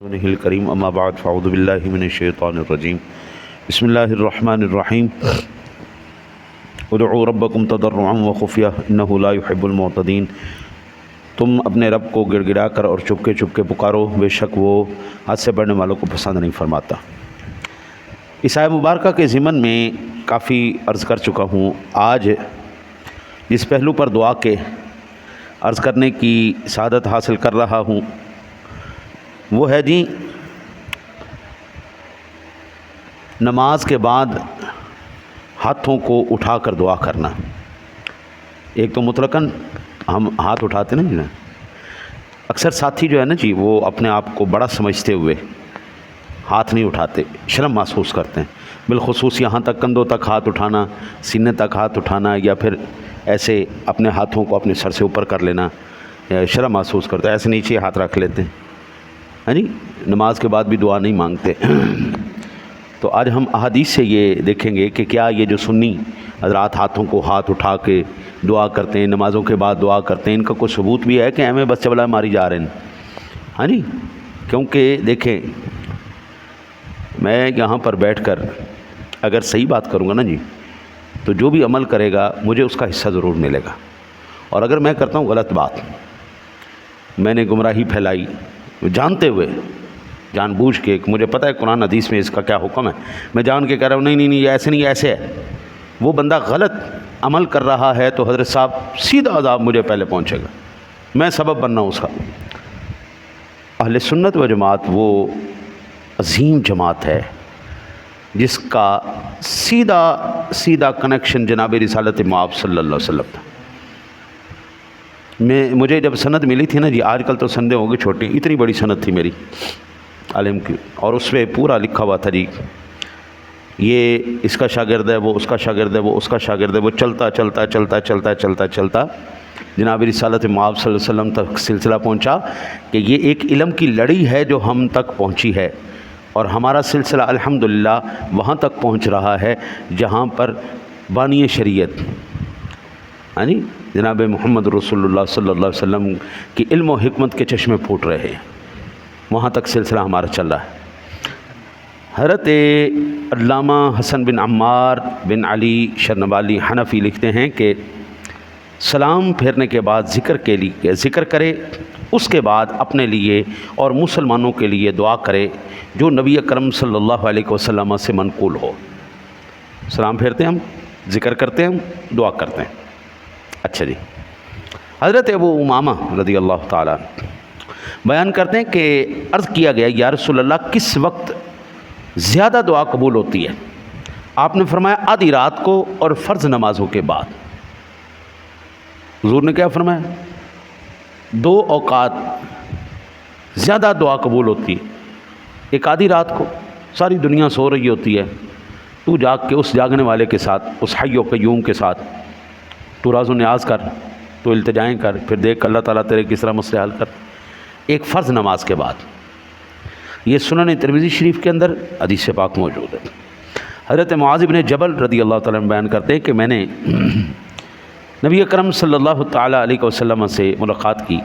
الکریم اما بعد فاعوذ باللہ من الشیطان الرجیم بسم اللہ الرحمن الرحیم ادعوا ربکم تضرعا وخفیہ انہ لا يحب المعتدین۔ تم اپنے رب کو گڑ گڑا کر اور چپکے چپکے پکارو، بے شک وہ حد سے بڑھنے والوں کو پسند نہیں فرماتا۔ اس آیہ مبارکہ کے ضمن میں کافی عرض کر چکا ہوں۔ آج جس پہلو پر دعا کے عرض کرنے کی سعادت حاصل کر رہا ہوں وہ ہے جی نماز کے بعد ہاتھوں کو اٹھا کر دعا کرنا۔ ایک تو مطلقاً ہم ہاتھ اٹھاتے نا جی، اکثر ساتھی جو ہے نا جی وہ اپنے آپ کو بڑا سمجھتے ہوئے ہاتھ نہیں اٹھاتے، شرم محسوس کرتے ہیں، بالخصوص یہاں تک کندھوں تک ہاتھ اٹھانا، سینے تک ہاتھ اٹھانا، یا پھر ایسے اپنے ہاتھوں کو اپنے سر سے اوپر کر لینا، شرم محسوس کرتے ہیں، ایسے نیچے ہاتھ رکھ لیتے ہیں، ہاں جی، نماز کے بعد بھی دعا نہیں مانگتے۔ تو آج ہم احادیث سے یہ دیکھیں گے کہ کیا یہ جو سنی حضرات ہاتھوں کو ہاتھ اٹھا کے دعا کرتے ہیں، نمازوں کے بعد دعا کرتے ہیں، ان کا کوئی ثبوت بھی ہے کہ ہمیں بس چبلا ماری جا رہے ہیں؟ ہاں جی، کیونکہ دیکھیں میں یہاں پر بیٹھ کر اگر صحیح بات کروں گا نا جی تو جو بھی عمل کرے گا مجھے اس کا حصہ ضرور ملے گا، اور اگر میں کرتا ہوں غلط بات، میں نے گمراہی پھیلائی جانتے ہوئے، جان بوجھ کے، مجھے پتہ ہے قرآن حدیث میں اس کا کیا حکم ہے، میں جان کے کہہ رہا ہوں نہیں ایسے نہیں، ایسے ہے، وہ بندہ غلط عمل کر رہا ہے تو حضرت صاحب سیدھا عذاب مجھے پہلے پہنچے گا، میں سبب بننا اس کا۔ اہل سنت و جماعت وہ عظیم جماعت ہے جس کا سیدھا کنیکشن جناب رسالت مآب صلی اللہ علیہ وسلم تھا۔ مجھے جب سند ملی تھی نا جی، آج کل تو سندیں ہو گئی چھوٹی، اتنی بڑی سند تھی میری عالم کی، اور اس پہ پورا لکھا ہوا تھا جی یہ اس کا شاگرد ہے، وہ اس کا شاگرد ہے، وہ اس کا شاگرد ہے، وہ چلتا جناب رسالت مآب صلی اللہ علیہ وسلم تک سلسلہ پہنچا کہ یہ ایک علم کی لڑی ہے جو ہم تک پہنچی ہے، اور ہمارا سلسلہ الحمدللہ وہاں تک پہنچ رہا ہے جہاں پر بانی شریعت ہاں جی جناب محمد رسول اللہ صلی اللہ علیہ وسلم کی علم و حکمت کے چشمے پھوٹ رہے ہیں، وہاں تک سلسلہ ہمارا چل رہا ہے۔ حضرت علامہ حسن بن عمار بن علی شرنوالی حنفی لکھتے ہیں کہ سلام پھیرنے کے بعد ذکر کرے، اس کے بعد اپنے لیے اور مسلمانوں کے لیے دعا کرے جو نبی اکرم صلی اللہ علیہ وسلم سے منقول ہو۔ سلام پھیرتے ہیں ہم، ذکر کرتے ہیں ہم، دعا کرتے ہیں۔ اچھا جی، حضرت ابو امامہ رضی اللہ تعالیٰ بیان کرتے ہیں کہ عرض کیا گیا یا رسول اللہ کس وقت زیادہ دعا قبول ہوتی ہے؟ آپ نے فرمایا آدھی رات کو اور فرض نمازوں کے بعد۔ حضور نے کیا فرمایا؟ دو اوقات زیادہ دعا قبول ہوتی ہے، ایک آدھی رات کو ساری دنیا سو رہی ہوتی ہے، تو جاگ کے اس جاگنے والے کے ساتھ، اس حی و قیوم کے ساتھ تو راز و نیاز کر، تو التجائیں کر، پھر دیکھ اللہ تعالیٰ تیرے کس طرح مسئلے حل کر۔ ایک فرض نماز کے بعد، یہ سنن ترمذی شریف کے اندر حدیث پاک موجود ہے۔ حضرت معاذ بن جبل رضی اللہ تعالیٰ عنہ بیان کرتے ہیں کہ میں نے نبی اکرم صلی اللہ تعالیٰ علیہ وسلم سے ملاقات کی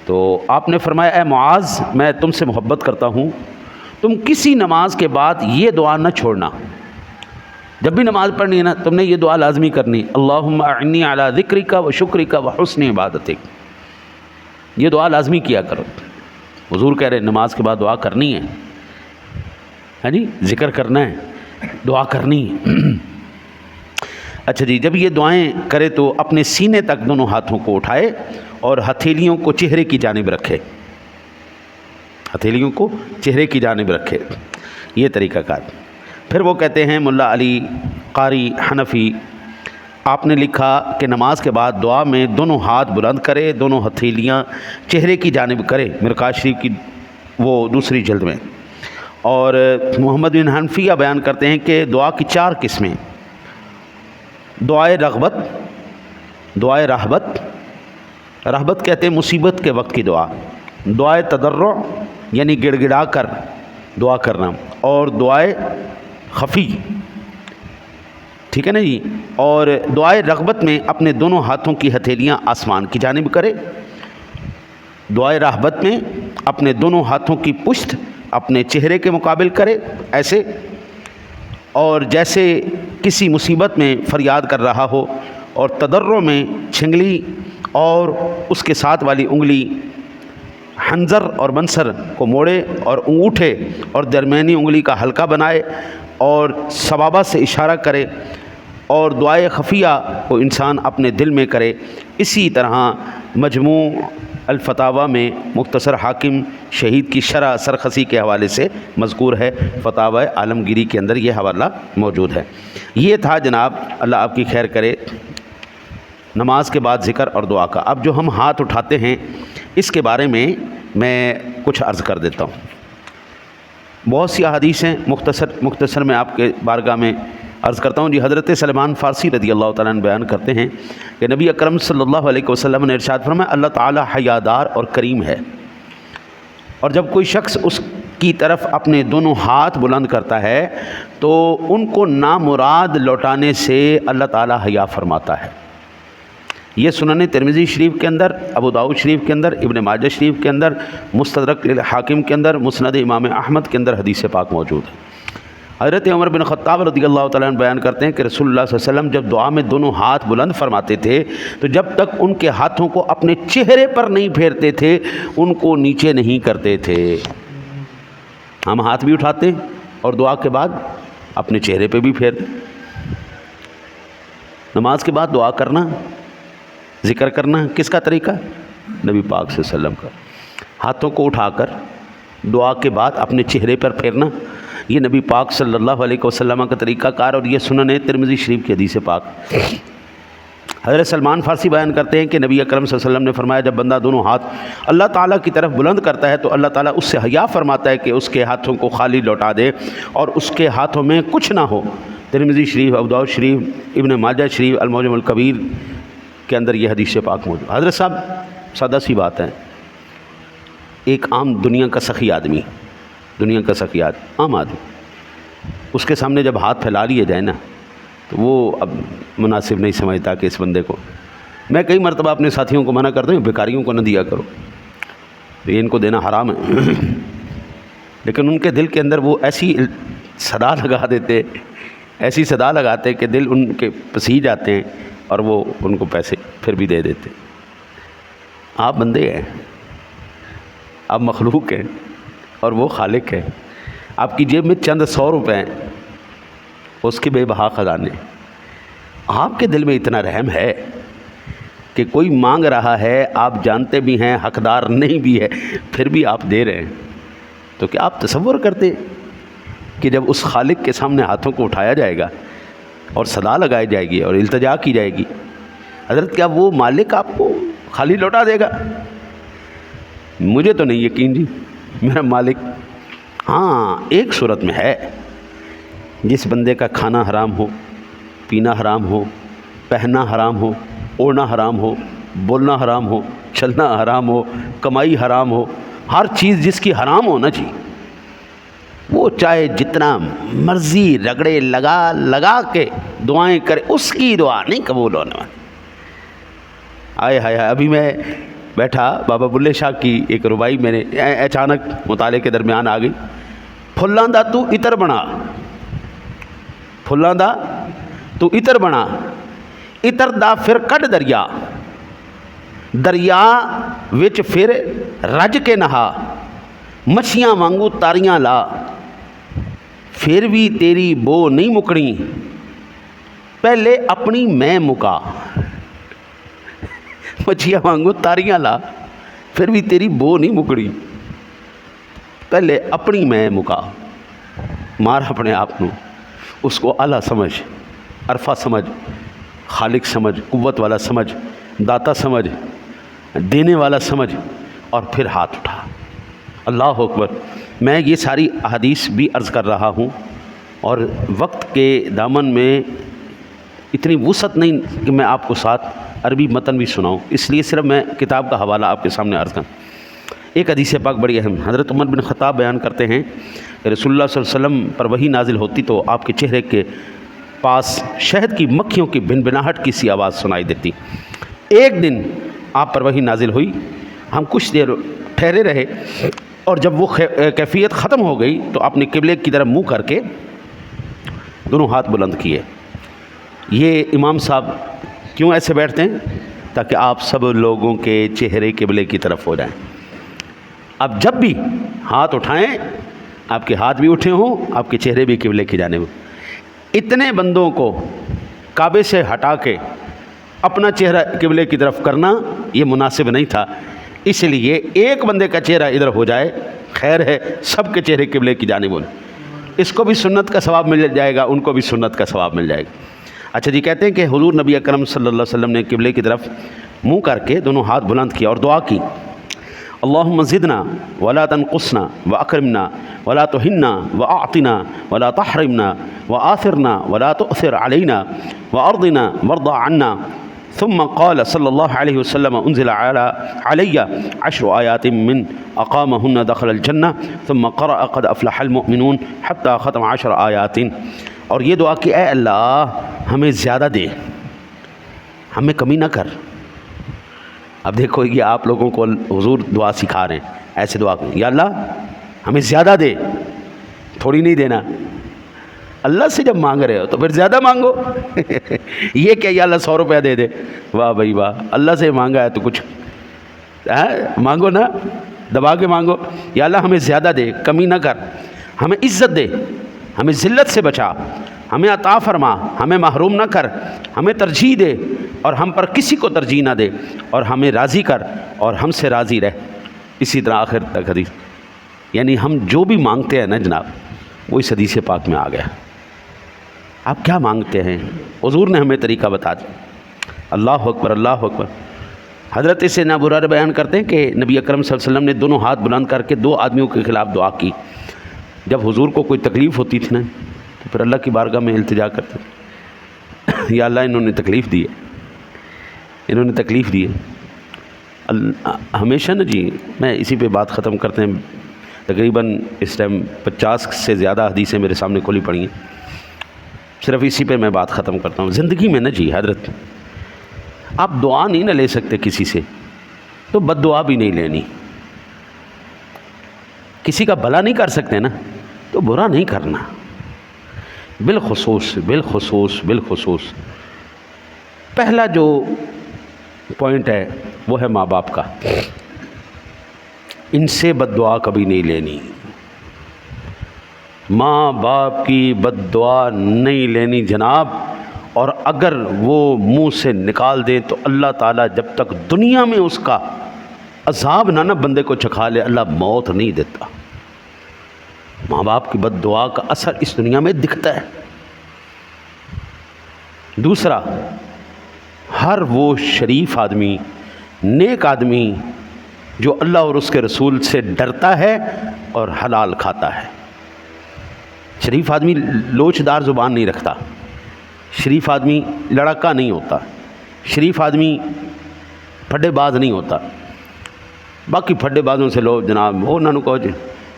تو آپ نے فرمایا اے معاذ میں تم سے محبت کرتا ہوں، تم کسی نماز کے بعد یہ دعا نہ چھوڑنا، جب بھی نماز پڑھنی ہے نا تم نے یہ دعا لازمی کرنی، اللہم اعنی علی ذکرک و شکرک و حسن عبادتک، یہ دعا لازمی کیا کرو۔ حضور کہہ رہے نماز کے بعد دعا کرنی ہے، ہاں جی، ذکر کرنا ہے، دعا کرنی ہے۔ اچھا جی، جب یہ دعائیں کرے تو اپنے سینے تک دونوں ہاتھوں کو اٹھائے اور ہتھیلیوں کو چہرے کی جانب رکھے، ہتھیلیوں کو چہرے کی جانب رکھے، یہ طریقہ کار۔ پھر وہ کہتے ہیں ملا علی قاری حنفی، آپ نے لکھا کہ نماز کے بعد دعا میں دونوں ہاتھ بلند کرے، دونوں ہتھیلیاں چہرے کی جانب کرے، مرقات شریف کی وہ دوسری جلد میں۔ اور محمد بن حنفیہ بیان کرتے ہیں کہ دعا کی 4 قسمیں: دعائے رغبت، دعائے رہبت کہتے ہیں مصیبت کے وقت کی دعا، دعائے تضرع یعنی گڑ گڑا کر دعا کرنا، اور دعائے خفی، ٹھیک ہے نا جی، اور دعائے رغبت میں اپنے دونوں ہاتھوں کی ہتھیلیاں آسمان کی جانب کرے، دعائے راحبت میں اپنے دونوں ہاتھوں کی پشت اپنے چہرے کے مقابل کرے ایسے، اور جیسے کسی مصیبت میں فریاد کر رہا ہو، اور تضرع میں چھنگلی اور اس کے ساتھ والی انگلی حنظر اور منصر کو موڑے اور انگوٹھے اور درمیانی انگلی کا حلقہ بنائے اور سبابہ سے اشارہ کرے، اور دعائے خفیہ کو انسان اپنے دل میں کرے۔ اسی طرح مجموع الفتاویٰ میں مختصر حاکم شہید کی شرح سرخسی کے حوالے سے مذکور ہے، فتاوی عالمگیری کے اندر یہ حوالہ موجود ہے۔ یہ تھا جناب، اللہ آپ کی خیر کرے، نماز کے بعد ذکر اور دعا کا۔ اب جو ہم ہاتھ اٹھاتے ہیں اس کے بارے میں کچھ عرض کر دیتا ہوں۔ بہت سی احادیث ہیں، مختصر میں آپ کے بارگاہ میں عرض کرتا ہوں۔ جی حضرت سلمان فارسی رضی اللہ تعالیٰ عنہ بیان کرتے ہیں کہ نبی اکرم صلی اللہ علیہ وسلم نے ارشاد فرمایا، اللہ تعالیٰ حیادار اور کریم ہے، اور جب کوئی شخص اس کی طرف اپنے دونوں ہاتھ بلند کرتا ہے تو ان کو نامراد لوٹانے سے اللہ تعالیٰ حیا فرماتا ہے۔ یہ سنن ترمذی شریف کے اندر، ابو داؤد شریف کے اندر، ابن ماجہ شریف کے اندر، مستدرک حاکم کے اندر، مسند امام احمد کے اندر حدیث پاک موجود ہے۔ حضرت عمر بن خطاب رضی اللہ تعالیٰ عنہ بیان کرتے ہیں کہ رسول اللہ صلی اللہ علیہ وسلم جب دعا میں دونوں ہاتھ بلند فرماتے تھے تو جب تک ان کے ہاتھوں کو اپنے چہرے پر نہیں پھیرتے تھے ان کو نیچے نہیں کرتے تھے۔ ہم ہاتھ بھی اٹھاتے ہیں اور دعا کے بعد اپنے چہرے پہ بھی پھیرتے۔ نماز کے بعد دعا کرنا، ذکر کرنا کس کا طریقہ؟ نبی پاک صلی اللہ علیہ وسلم کا۔ ہاتھوں کو اٹھا کر دعا کے بعد اپنے چہرے پر پھیرنا، یہ نبی پاک صلی اللہ علیہ وسلم کا طریقہ کار، اور یہ سنن ترمذی شریف کی حدیث پاک۔ حضرت سلمان فارسی بیان کرتے ہیں کہ نبی اکرم صلی اللہ علیہ وسلم نے فرمایا، جب بندہ دونوں ہاتھ اللہ تعالیٰ کی طرف بلند کرتا ہے تو اللہ تعالیٰ اس سے حیا فرماتا ہے کہ اس کے ہاتھوں کو خالی لوٹا دے اور اس کے ہاتھوں میں کچھ نہ ہو۔ ترمذی شریف، ابو داؤد شریف، ابن ماجہ شریف، المعجم الکبیر کے اندر یہ حدیث پاک موجود۔ حضرت صاحب سادہ سی بات ہے، ایک عام دنیا کا سخی آدمی، عام آدمی، اس کے سامنے جب ہاتھ پھیلا لیے جائے نا تو وہ اب مناسب نہیں سمجھتا کہ اس بندے کو، میں کئی مرتبہ اپنے ساتھیوں کو منع کرتا ہوں بیکاریوں کو نہ دیا کرو، یہ ان کو دینا حرام ہے، لیکن ان کے دل کے اندر وہ ایسی صدا لگاتے کہ دل ان کے پسیج جاتے ہیں اور وہ ان کو پیسے پھر بھی دے دیتے۔ آپ بندے ہیں، آپ مخلوق ہیں اور وہ خالق ہے۔ آپ کی جیب میں چند 100 روپے ہیں، اس کے بے بہا خزانے۔ آپ کے دل میں اتنا رحم ہے کہ کوئی مانگ رہا ہے، آپ جانتے بھی ہیں حقدار نہیں بھی ہے، پھر بھی آپ دے رہے ہیں، تو کیا آپ تصور کرتے کہ جب اس خالق کے سامنے ہاتھوں کو اٹھایا جائے گا اور صدا لگائی جائے گی اور التجا کی جائے گی، حضرت کیا وہ مالک آپ کو خالی لوٹا دے گا؟ مجھے تو نہیں یقین جی، میرا مالک ہاں ایک صورت میں ہے، جس بندے کا کھانا حرام ہو، پینا حرام ہو، پہننا حرام ہو، اوڑھنا حرام ہو، بولنا حرام ہو، چلنا حرام ہو، کمائی حرام ہو، ہر چیز جس کی حرام ہو نا جی، وہ چاہے جتنا مرضی رگڑے لگا کے دعائیں کرے، اس کی دعا نہیں قبول ہونے والی۔ آئے ہائے، ابھی میں بیٹھا، بابا بلے شاہ کی ایک ربائی میں نے اچانک مطالعے کے درمیان آ گئی، پھلاں دا تو اتر بنا، پھلاں دا تو اتر بنا، اتر دا پھر کڈ دریا، دریا وچ پھر رج کے نہا، مچھیاں وانگو تاریاں لا، پھر بھی تیری بو نہیں مکڑی، پہلے اپنی میں مکا۔ مچھیاں وانگو تاریاں لا، پھر بھی تیری بو نہیں مکڑی، پہلے اپنی میں مکا۔ مار اپنے آپ کو، اس کو اعلیٰ سمجھ، عرفہ سمجھ، خالق سمجھ، قوت والا سمجھ، داتا سمجھ، دینے والا سمجھ، اور پھر ہاتھ اٹھا۔ اللہ اکبر۔ میں یہ ساری احادیث بھی عرض کر رہا ہوں اور وقت کے دامن میں اتنی وسعت نہیں کہ میں آپ کو ساتھ عربی متن بھی سناؤں، اس لیے صرف میں کتاب کا حوالہ آپ کے سامنے عرض کروں۔ ایک حدیث پاک بڑی اہم، حضرت عمر بن خطاب بیان کرتے ہیں کہ رسول اللہ صلی اللہ علیہ وسلم پر وحی نازل ہوتی تو آپ کے چہرے کے پاس شہد کی مکھیوں کی بھنبھناہٹ کی سی آواز سنائی دیتی۔ ایک دن آپ پر وحی نازل ہوئی ہم کچھ دیر ٹھہرے رہے اور جب وہ کیفیت ختم ہو گئی تو آپ نے قبلے کی طرف منہ کر کے دونوں ہاتھ بلند کیے. یہ امام صاحب کیوں ایسے بیٹھتے ہیں؟ تاکہ آپ سب لوگوں کے چہرے قبلے کی طرف ہو جائیں. اب جب بھی ہاتھ اٹھائیں آپ کے ہاتھ بھی اٹھے ہوں، آپ کے چہرے بھی قبلے کی جانب. اتنے بندوں کو کعبے سے ہٹا کے اپنا چہرہ قبلے کی طرف کرنا یہ مناسب نہیں تھا. اس لیے ایک بندے کا چہرہ ادھر ہو جائے خیر ہے، سب کے چہرے قبلے کی جانب ہوں. اس کو بھی سنت کا ثواب مل جائے گا، ان کو بھی سنت کا ثواب مل جائے گا. اچھا جی، کہتے ہیں کہ حضور نبی اکرم صلی اللہ علیہ وسلم نے قبلے کی طرف منہ کر کے دونوں ہاتھ بلند کیا اور دعا کی، اللہم زدنا ولا تنقصنا واکرمنا ولا تہنا واعطنا ولا تحرمنا وآثرنا ولا تؤثر علینا وارضنا وارض عنا. ثم قال صلی اللہ علیہ وسلم انزل علی 10 آیات من اقامہن دخل الجنہ ثم قرأ قد افلح المؤمنون حتی ختم 10 آیات. اور یہ دعا کہ اے اللہ ہمیں زیادہ دے، ہمیں کمی نہ کر. اب دیکھو یہ آپ لوگوں کو حضور دعا سکھا رہے ہیں، ایسے دعا کریں یا اللہ ہمیں زیادہ دے، تھوڑی نہیں دینا. اللہ سے جب مانگ رہے ہو تو پھر زیادہ مانگو. یہ کہ یا اللہ 100 روپیہ دے دے، واہ بھائی واہ، اللہ سے مانگا ہے تو کچھ مانگو نا، دبا کے مانگو. یا اللہ ہمیں زیادہ دے، کمی نہ کر، ہمیں عزت دے، ہمیں ذلت سے بچا، ہمیں عطا فرما، ہمیں محروم نہ کر، ہمیں ترجیح دے اور ہم پر کسی کو ترجیح نہ دے، اور ہمیں راضی کر اور ہم سے راضی رہ. اسی طرح آخر تک حدیث. یعنی ہم جو بھی مانگتے ہیں نا جناب وہ اس حدیث پاک میں آ گیا. آپ کیا مانگتے ہیں؟ حضور نے ہمیں طریقہ بتا دیا. اللہ اکبر، اللہ اکبر. حضرت سیدنا ابو ہریرہ بیان کرتے ہیں کہ نبی اکرم صلی اللہ علیہ وسلم نے دونوں ہاتھ بلند کر کے 2 آدمیوں کے خلاف دعا کی. جب حضور کو کوئی تکلیف ہوتی تھی نا تو پھر اللہ کی بارگاہ میں التجا کرتے تھے، یا اللہ انہوں نے تکلیف دی ہے، انہوں نے تکلیف دی ہے. ہمیشہ نا جی میں اسی پہ بات ختم کرتے ہیں. تقریباً اس ٹائم 50 سے زیادہ حدیثیں میرے سامنے کھلی پڑی ہیں، صرف اسی پہ میں بات ختم کرتا ہوں. زندگی میں نا جی حضرت آپ دعا نہیں نہ لے سکتے کسی سے تو بد دعا بھی نہیں لینی. کسی کا بھلا نہیں کر سکتے نا تو برا نہیں کرنا. بالخصوص بالخصوص بالخصوص پہلا جو پوائنٹ ہے وہ ہے ماں باپ کا. ان سے بد دعا کبھی نہیں لینی، ماں باپ کی بد دعا نہیں لینی جناب. اور اگر وہ منہ سے نکال دیں تو اللہ تعالیٰ جب تک دنیا میں اس کا عذاب نہ بندے کو چکھا لے اللہ موت نہیں دیتا. ماں باپ کی بد دعا کا اثر اس دنیا میں دکھتا ہے. دوسرا، ہر وہ شریف آدمی، نیک آدمی جو اللہ اور اس کے رسول سے ڈرتا ہے اور حلال کھاتا ہے. شریف آدمی لوچدار زبان نہیں رکھتا، شریف آدمی لڑکا نہیں ہوتا، شریف آدمی پھڈے باز نہیں ہوتا. باقی پھڈے بازوں سے لو جناب وہ انہوں کو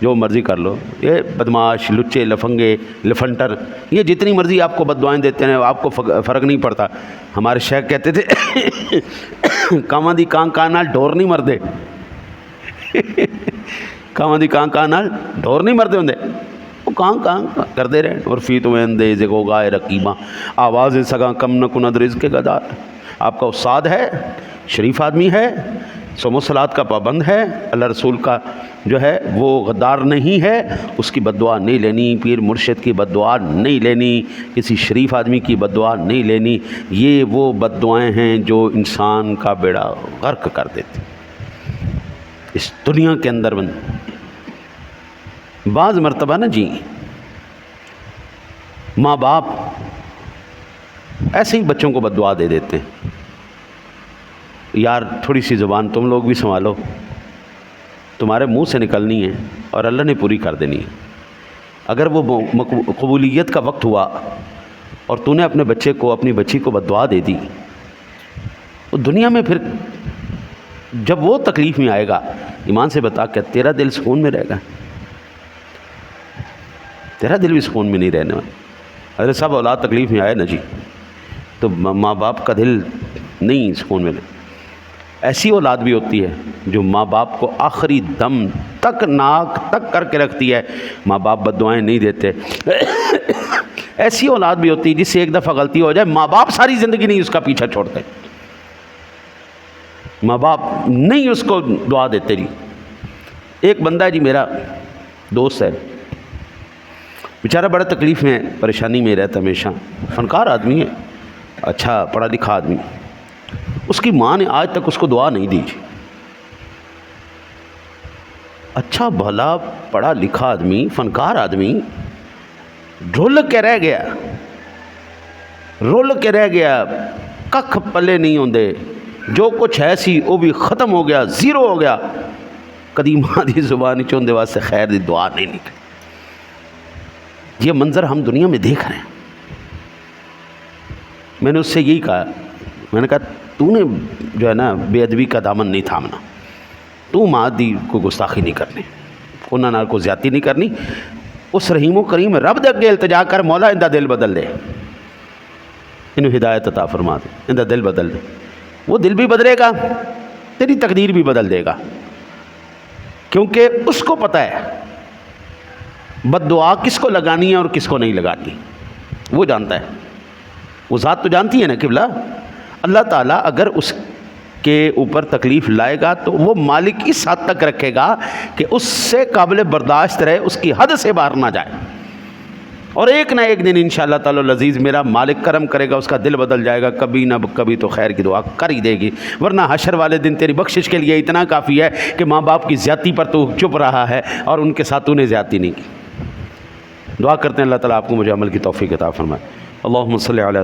جو مرضی کر لو، یہ بدماش، لچے، لفنگے، لفنٹر، یہ جتنی مرضی آپ کو بد دعائیں دیتے ہیں آپ کو فرق نہیں پڑتا. ہمارے شیخ کہتے تھے کاواں دی کان کان نال ڈور نہیں مردے. کاواں دی کان کان نال ڈور نہیں مردے ہوندے، وہ کان کان کرتے رہے. اور فی تو اندیز کو گائے رقیباں آواز سگاں کم نہ کن رزق کے گدار. آپ کا استاد ہے، شریف آدمی ہے، صوم و صلات کا پابند ہے، اللہ رسول کا جو ہے وہ غدار نہیں ہے، اس کی بد دعا نہیں لینی. پیر مرشد کی بد دعا نہیں لینی، کسی شریف آدمی کی بد دعا نہیں لینی. یہ وہ بد دعائیں ہیں جو انسان کا بیڑا غرق کر دیتی اس دنیا کے اندر. بعض مرتبہ نا جی ماں باپ ایسے ہی بچوں کو بد دعا دے دیتے ہیں، یار تھوڑی سی زبان تم لوگ بھی سنبھالو، تمہارے منہ سے نکلنی ہے اور اللہ نے پوری کر دینی ہے. اگر وہ قبولیت کا وقت ہوا اور تو نے اپنے بچے کو، اپنی بچی کو بد دعا دے دی، تو دنیا میں پھر جب وہ تکلیف میں آئے گا، ایمان سے بتا کیا تیرا دل سکون میں رہے گا؟ تیرا دل بھی سکون میں نہیں رہنے والا. اگر سب اولاد تکلیف میں آئے نا جی تو ماں باپ کا دل نہیں سکون میں رہے. ایسی اولاد بھی ہوتی ہے جو ماں باپ کو آخری دم تک ناک تک کر کے رکھتی ہے، ماں باپ بد دعائیں نہیں دیتے۔ ایسی اولاد بھی ہوتی ہے جس سے ایک دفعہ غلطی ہو جائے ماں باپ ساری زندگی نہیں اس کا پیچھا چھوڑتے، ماں باپ نہیں اس کو دعا دیتے جی۔ ایک بندہ ہے جی میرا دوست ہے، بیچارہ بڑا تکلیف میں پریشانی میں رہتا ہمیشہ، فنکار آدمی ہے، اچھا پڑھا لکھا آدمی، اس کی ماں نے آج تک اس کو دعا نہیں دی جی۔ اچھا بھلا پڑھا لکھا آدمی، فنکار آدمی، رول کے رہ گیا، رول کے رہ گیا، ککھ پلے نہیں ہوندے، جو کچھ ہے سی وہ بھی ختم ہو گیا، زیرو ہو گیا، کدی ماں دی زبان چوندے واسطے خیر دی دعا نہیں نکلی۔ یہ منظر ہم دنیا میں دیکھ رہے ہیں۔ میں نے اس سے یہی کہا، میں نے کہا تو نے جو ہے نا بے ادبی کا دامن نہیں تھامنا، تو ماں دی کو گستاخی نہیں کرنی، انہاں نال کو زیادتی نہیں کرنی، اس رحیم و کریم رب دے اگے التجا کر مولا اندہ دل بدل دے، انہوں ہدایت عطا فرما دے، اندہ دل بدل دے، وہ دل بھی بدلے گا، تیری تقدیر بھی بدل دے گا، کیونکہ اس کو پتہ ہے بد دعا کس کو لگانی ہے اور کس کو نہیں لگانی، وہ جانتا ہے، وہ ذات تو جانتی ہے نا قبلہ۔ اللہ تعالیٰ اگر اس کے اوپر تکلیف لائے گا تو وہ مالک اس حد تک رکھے گا کہ اس سے قابل برداشت رہے، اس کی حد سے باہر نہ جائے، اور ایک نہ ایک دن انشاءاللہ تعالی العزیز میرا مالک کرم کرے گا، اس کا دل بدل جائے گا، کبھی نہ کبھی تو خیر کی دعا کر ہی دے گی، ورنہ حشر والے دن تیری بخشش کے لیے اتنا کافی ہے کہ ماں باپ کی زیادتی پر تو چپ رہا ہے اور ان کے ساتھ تو نے زیادتی نہیں کی۔ دعا کرتے ہیں اللہ تعالیٰ آپ کو مجھے عمل کی توفیق عطا فرمائے۔ اللہم صلی علی